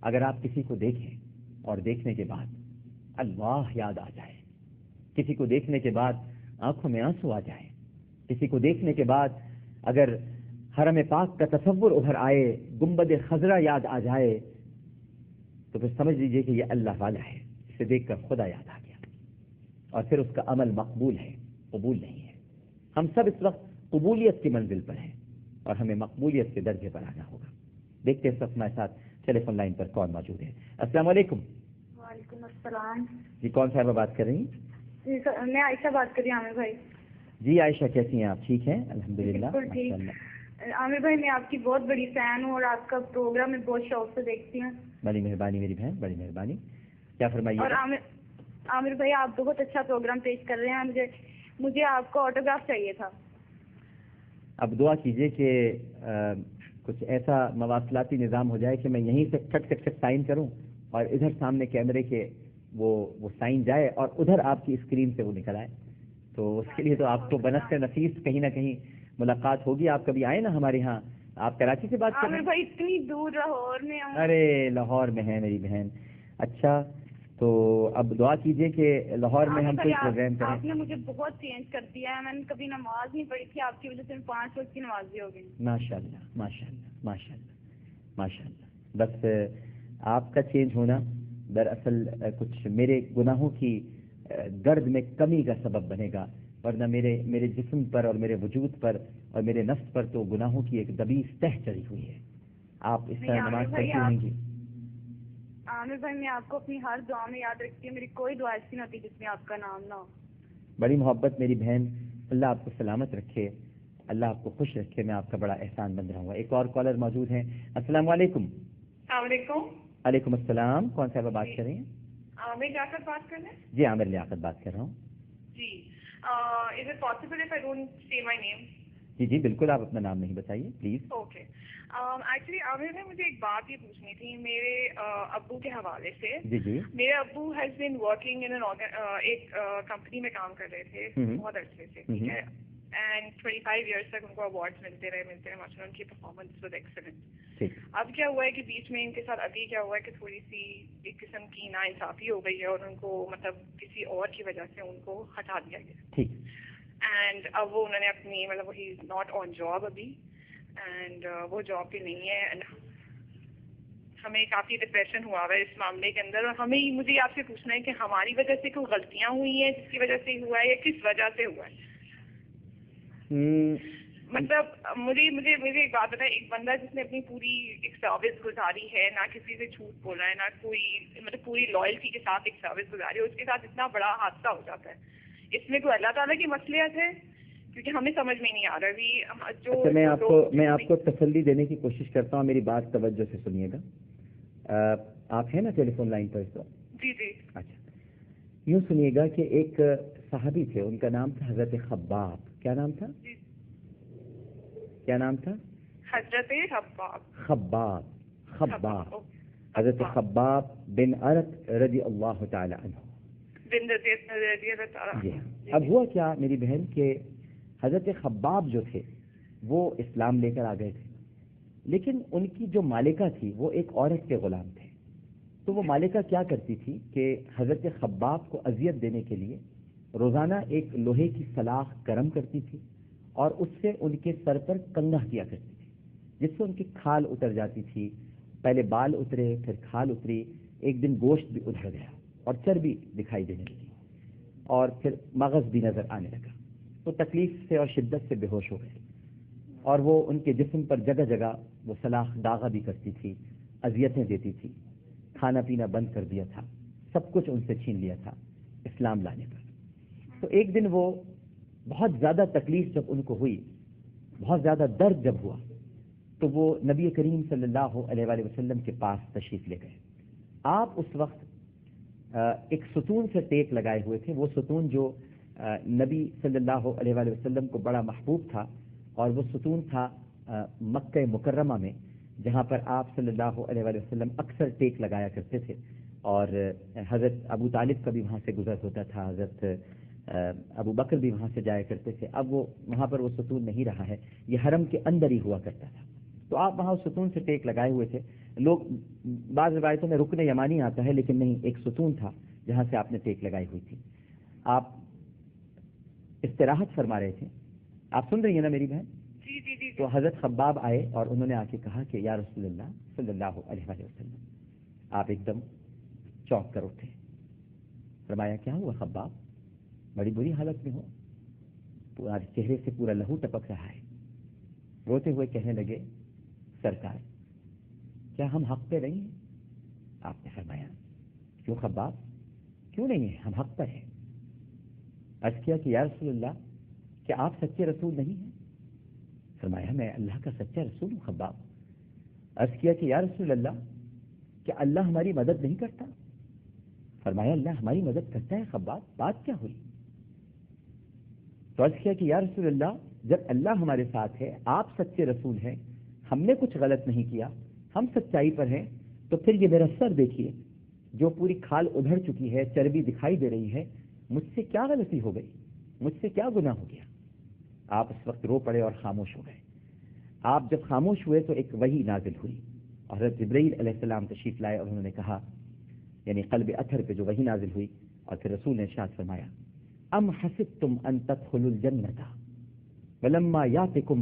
اگر آپ کسی کو دیکھیں اور دیکھنے کے بعد اللہ یاد آ جائے، کسی کو دیکھنے کے بعد آنکھوں میں آنسو آ جائے، کسی کو دیکھنے کے بعد اگر حرم پاک کا تصور ابھر آئے، گنبد خضرا یاد آ جائے، تو پھر سمجھ لیجئے کہ یہ اللہ والا ہے، اسے دیکھ کر خدا یاد آ گیا، اور پھر اس کا عمل مقبول ہے، قبول نہیں ہے۔ ہم سب اس وقت قبولیت کی منزل پر ہیں اور ہمیں مقبولیت کے درجے پر آنا ہوگا۔ دیکھتے ہیں اس وقت ہمارے ساتھ ٹیلی فون لائن پر کون موجود ہے۔ السلام علیکم۔ وعلیکم السلام جی کون صاحبہ بات کر رہی ہیں؟ جی سر میں عائشہ بات کر رہی ہوں عامر بھائی۔ جی عائشہ کیسی ہیں آپ؟ ٹھیک ہیں الحمدللہ بالکل ٹھیک۔ عامر بھائی میں آپ کی بہت بڑی فین ہوں اور آپ کا پروگرام میں بہت شوق سے دیکھتی ہوں۔ بڑی مہربانی میری بہن، بڑی مہربانی، کیا فرمائیے؟ اور عامر بھائی آپ بہت اچھا پروگرام پیش کر رہے ہیں، مجھے آپ کو آٹوگراف چاہیے تھا۔ اب دعا کیجئے کہ کچھ ایسا مواصلاتی نظام ہو جائے کہ میں یہیں سے کھٹ کھٹ کھٹ سائن کروں اور ادھر سامنے کیمرے کے وہ سائن جائے اور ادھر آپ کی اسکرین سے وہ نکل آئے، تو اس کے لیے تو آپ کو بنفس نفیس کہیں نہ کہیں ملاقات ہوگی۔ آپ کبھی آئے نا ہمارے ہاں۔ آپ کراچی سے بات کر رہے ہیں؟ بھائی اتنی دور لاہور میں ہوں۔ ارے لاہور میں ہے میری بہن، اچھا تو اب دعا کیجئے کہ لاہور میں ہم کوئی پروگرام کریں۔ آپ نے مجھے بہت چینج کر دیا ہے، میں نے کبھی نماز نہیں پڑھی تھی، آپ کی وجہ سے 5 وقت کی نمازی ہو گئی۔ ماشاء اللہ ماشاء اللہ ماشاء اللہ ماشاء اللہ۔ بس آپ کا چینج ہونا دراصل کچھ میرے گناہوں کی گرد میں کمی کا سبب بنے گا، ورنہ میرے جسم پر اور میرے وجود پر اور میرے نفس پر تو گناہوں کی ایک دبیس تہ چڑھی ہوئی ہے۔ آپ اس طرح نماز پڑھتی رہیں گی؟ عامر بھائی میں آپ کو اپنی ہر دعا میں یاد رکھتی ہوں، میری کوئی دعا ایسی نہ ہوتی جس میں آپ کا نام نہ ہو۔ بڑی محبت میری بہن، اللہ آپ کو سلامت رکھے، اللہ آپ کو خوش رکھے، میں آپ کا بڑا احسان مند رہوں گا۔ ایک اور کالر موجود ہیں۔ السلام علیکم۔ السلام علیکم۔ وعلیکم السلام، کون صاحبہ بات کر رہی ہیں؟ عامر لیاقت بات کر رہے ہیں؟ جی عامر لیاقت بات کر رہا ہوں۔ جی is it possible if I don't say my نیم؟ جی جی بالکل، آپ اپنا نام نہیں بتائیے پلیز۔ اوکے ایکچولی عامر نے مجھے ایک بات یہ پوچھنی تھی میرے ابو کے حوالے سے۔ جی جی۔ میرے ابو ہیز بین ورکنگ ان ایک کمپنی میں کام کر رہے تھے بہت عرصے سے، ٹھیک ہے، اینڈ 25 ایئرس تک ان کو اوارڈس ملتے رہے ماشاء اللہ، ان کی پرفارمنس واز ایکسلنٹ۔ اب کیا ہوا ہے کہ بیچ میں ان کے ساتھ ابھی کیا ہوا ہے کہ تھوڑی سی ایک قسم کی ناانصافی ہو گئی ہے اور ان کو مطلب کسی اور کی وجہ سے ان کو ہٹا دیا گیا، ٹھیک، اینڈ اب وہ انہوں نے اپنی مطلب ہی از ناٹ آن جاب ابھی، اینڈ وہ جاب پہ نہیں ہے، اینڈ ہمیں کافی ڈپریشن ہوا ہے اس معاملے کے اندر، اور مجھے آپ سے پوچھنا ہے کہ ہماری وجہ سے کوئی غلطیاں ہوئی ہیں جس کی وجہ سے ہوا ہے یا کس وجہ سے ہوا ہے؟ مطلب مجھے ایک بات بتائیں، ایک بندہ جس نے اپنی پوری ایک سروس گزاری ہے، نہ کسی سے جھوٹ بولا ہے، نہ کوئی مطلب پوری لائلٹی کے ساتھ ایک سروس گزاری ہے، اس کے ساتھ اتنا بڑا حادثہ ہو جاتا ہے، اس میں کوئی اللہ تعالیٰ کی مصلحت ہے؟ کیونکہ ہمیں سمجھ میں نہیں آ رہا ابھی جو میں آپ کو تسلی دینے کی کوشش کرتا ہوں، میری بات توجہ سے سنیے گا۔ آپ ہیں نا ٹیلی فون لائن پر اس وقت؟ جی جی۔ اچھا یوں سنیے گا کہ ایک صحابی تھے، ان کا نام تھا حضرت خباب۔ کیا نام تھا؟ کیا نام تھا؟ حضرت خباب۔ حضرت خباب بن ارت رضی اللہ تعالی عنہ۔ جی اب ہوا کیا میری بہن کہ حضرت خباب جو تھے وہ اسلام لے کر آ گئے تھے، لیکن ان کی جو مالکہ تھی وہ ایک عورت کے غلام تھے، تو وہ مالکہ کیا کرتی تھی کہ حضرت خباب کو اذیت دینے کے لیے روزانہ ایک لوہے کی سلاخ گرم کرتی تھی اور اس سے ان کے سر پر کنگھا کیا کرتی تھی، جس سے ان کی کھال اتر جاتی تھی، پہلے بال اترے پھر کھال اتری، ایک دن گوشت بھی ادھر گیا اور چربی دکھائی دینے لگی اور پھر مغز بھی نظر آنے لگا، تو تکلیف سے اور شدت سے بے ہوش ہو گئے، اور وہ ان کے جسم پر جگہ جگہ وہ سلاخ داغا بھی کرتی تھی، اذیتیں دیتی تھی، کھانا پینا بند کر دیا تھا، سب کچھ ان سے چھین لیا تھا اسلام لانے پر۔ تو ایک دن وہ بہت زیادہ تکلیف جب ان کو ہوئی، بہت زیادہ درد جب ہوا، تو وہ نبی کریم صلی اللہ علیہ وآلہ وسلم کے پاس تشریف لے گئے۔ آپ اس وقت ایک ستون سے ٹیک لگائے ہوئے تھے، وہ ستون جو نبی صلی اللہ علیہ وآلہ وسلم کو بڑا محبوب تھا، اور وہ ستون تھا مکہ مکرمہ میں، جہاں پر آپ صلی اللہ علیہ وآلہ وسلم اکثر ٹیک لگایا کرتے تھے، اور حضرت ابو طالب کا بھی وہاں سے گزر ہوتا تھا، حضرت ابو بکر بھی وہاں سے جایا کرتے تھے۔ اب وہ وہاں پر وہ ستون نہیں رہا ہے، یہ حرم کے اندر ہی ہوا کرتا تھا، تو آپ وہاں اس ستون سے ٹیک لگائے ہوئے تھے۔ لوگ بعض روایتوں میں رکن یمانی آتا ہے، لیکن نہیں، ایک ستون تھا جہاں سے آپ نے ٹیک لگائی ہوئی تھی. آپ استراحت فرما رہے تھے. آپ سن رہی ہیں نا میری بہن؟ جی جی جی. تو حضرت خباب آئے اور انہوں نے آ کے کہا کہ یا رسول اللہ صلی اللہ علیہ وسلم. آپ ایک دم چونک کر اٹھے. فرمایا کیا ہوا خباب؟ بڑی بری حالت میں ہو، پورا چہرے سے پورا لہو ٹپک رہا ہے. روتے ہوئے کہنے لگے سرکار کیا ہم حق پہ نہیں ہیں؟ آپ نے فرمایا کیوں خباب، کیوں نہیں ہیں، ہم حق پر ہیں. عرض کیا کہ یا رسول اللہ کیا آپ سچے رسول نہیں ہیں؟ فرمایا میں اللہ کا سچا رسول ہوں خباب. عرض کیا کہ یا رسول اللہ کیا اللہ ہماری مدد نہیں کرتا؟ فرمایا اللہ ہماری مدد کرتا ہے خباب، بات کیا ہوئی؟ تو عرض کیا کہ یا رسول اللہ جب اللہ ہمارے ساتھ ہے، آپ سچے رسول ہیں، ہم نے کچھ غلط نہیں کیا، ہم سچائی پر ہیں، تو پھر یہ میرا سر دیکھیے جو پوری کھال ادھڑ چکی ہے، چربی دکھائی دے رہی ہے، مجھ سے کیا غلطی ہو گئی، مجھ سے کیا گناہ ہو گیا؟ آپ اس وقت رو پڑے اور خاموش ہو گئے. آپ جب خاموش ہوئے تو ایک وحی نازل ہوئی اور حضرت جبرائیل علیہ السلام تشریف لائے اور انہوں نے کہا، یعنی قلب اطہر پہ جو وحی نازل ہوئی، اور پھر رسول نے ارشاد فرمایا ام حسبتم ان تدخلوا الجنة ولما ياتكم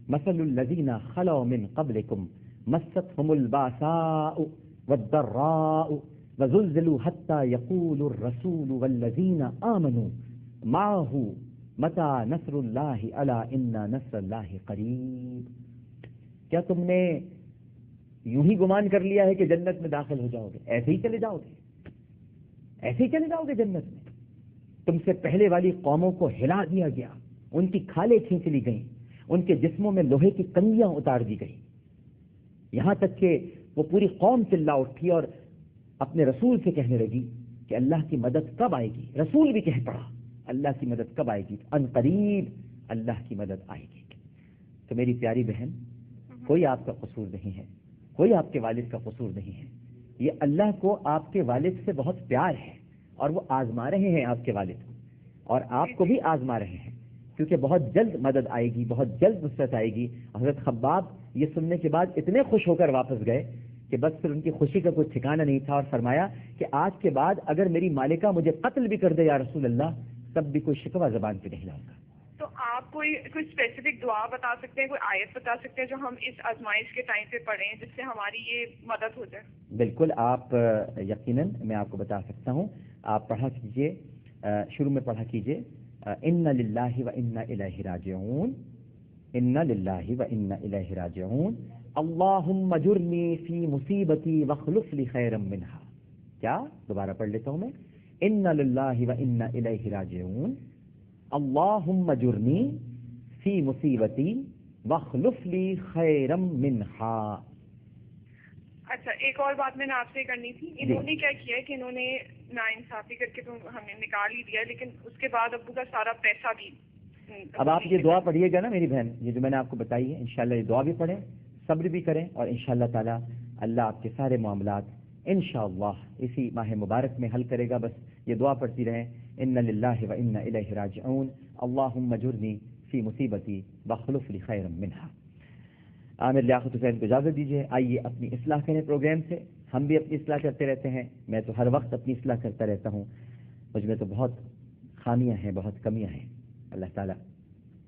مثل الذين خلوا من قبلكم مستهم الباساء والضراء وزلزلوا حتى يقول الرسول والذين آمنوا معه متى نصر الله الا ان نصر الله قریب. کیا تم نے یوں ہی گمان کر لیا ہے کہ جنت میں داخل ہو جاؤ گے؟ ایسے ہی چلے جاؤ گے، ایسے ہی چلے جاؤ گے جنت میں؟ تم سے پہلے والی قوموں کو ہلا دیا گیا، ان کی کھالیں کھینچ لی گئیں، ان کے جسموں میں لوہے کی کنگیاں اتار دی گئیں، یہاں تک کہ وہ پوری قوم چلا اٹھی اور اپنے رسول سے کہنے لگی کہ اللہ کی مدد کب آئے گی. رسول بھی کہہ پڑا اللہ کی مدد کب آئے گی؟ ان قریب اللہ کی مدد آئے گی. تو میری پیاری بہن، کوئی آپ کا قصور نہیں ہے، کوئی آپ کے والد کا قصور نہیں ہے. یہ اللہ کو آپ کے والد سے بہت پیار ہے اور وہ آزما رہے ہیں آپ کے والد کو، اور آپ کو بھی آزما رہے ہیں، کیونکہ بہت جلد مدد آئے گی، بہت جلد نصرت آئے گی. حضرت خباب یہ سننے کے بعد اتنے خوش ہو کر واپس گئے کہ بس پھر ان کی خوشی کا کوئی ٹھکانہ نہیں تھا، اور فرمایا کہ آج کے بعد اگر میری مالکہ مجھے قتل بھی کر دے یا رسول اللہ تب بھی کوئی شکوہ زبان پہ نہیں لاؤں گا. تو آپ کوئی اسپیسیفک دعا بتا سکتے ہیں، کوئی آیت بتا سکتے ہیں جو ہم اس آزمائش کے ٹائم پہ پڑھیں جس سے ہماری یہ مدد ہو جائے؟ بالکل، آپ یقیناً میں آپ کو بتا سکتا ہوں. آپ پڑھا کیجئے، شروع میں پڑھا کیجئے ان للہ و انا الیہ راجعون، ان للہ و انا الیہ راجعون، اللہم اجرنی فی مصیبتی واخلف لی خیرا منہا. کیا؟ دوبارہ پڑھ لیتا ہوں میں. ان للہ و انا الیہ راجعون، اللہم اجرنی فی مصیبتی واخلف لی خیرا منہا. اچھا، ایک اور بات میں نے آپ سے کرنی تھی. انہوں نے کیا کیا کہ انہوں نے ناانصافی کر کے تو ہمیں نکال ہی دیا، لیکن اس کے بعد ابو کا سارا پیسہ بھی. اب آپ یہ دعا پڑھیے گا نا میری بہن، یہ جو میں نے آپ کو بتائی ہے، انشاءاللہ یہ دعا بھی پڑھیں، صبر بھی کریں، اور انشاءاللہ تعالی اللہ آپ کے سارے معاملات انشاءاللہ اسی ماہ مبارک میں حل کرے گا. بس یہ دعا پڑھتی رہیں، ان للہ و انا الیہ راجعون، اللہم اجرنی فی مصیبتی واخلف لی خیرا منہا. عامر لیاقت حسین کو اجازت دیجیے. آئیے اپنی اصلاح کریں پروگرام سے. ہم بھی اپنی اصلاح کرتے رہتے ہیں، میں تو ہر وقت اپنی اصلاح کرتا رہتا ہوں. مجھ میں تو بہت خامیاں ہیں، بہت کمیاں ہیں. اللہ تعالیٰ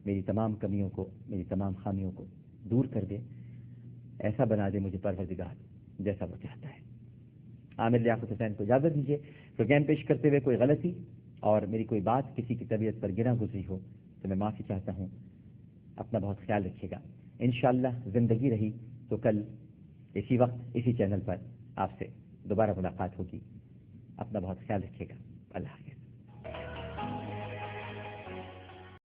میری تمام کمیوں کو، میری تمام خامیوں کو دور کر دے، ایسا بنا دے مجھے پروردگار جیسا وہ چاہتا ہے. عامر لیاقت حسین کو اجازت دیجیے. پروگرام پیش کرتے ہوئے کوئی غلطی اور میری کوئی بات کسی کی طبیعت پر گرا گزری ہو تو میں معافی چاہتا ہوں. اپنا بہت خیال رکھیے گا. انشاءاللہ زندگی رہی تو کل اسی وقت اسی چینل پر آپ سے دوبارہ ملاقات ہوگی. اپنا بہت خیال رکھیے گا. اللہ حافظ.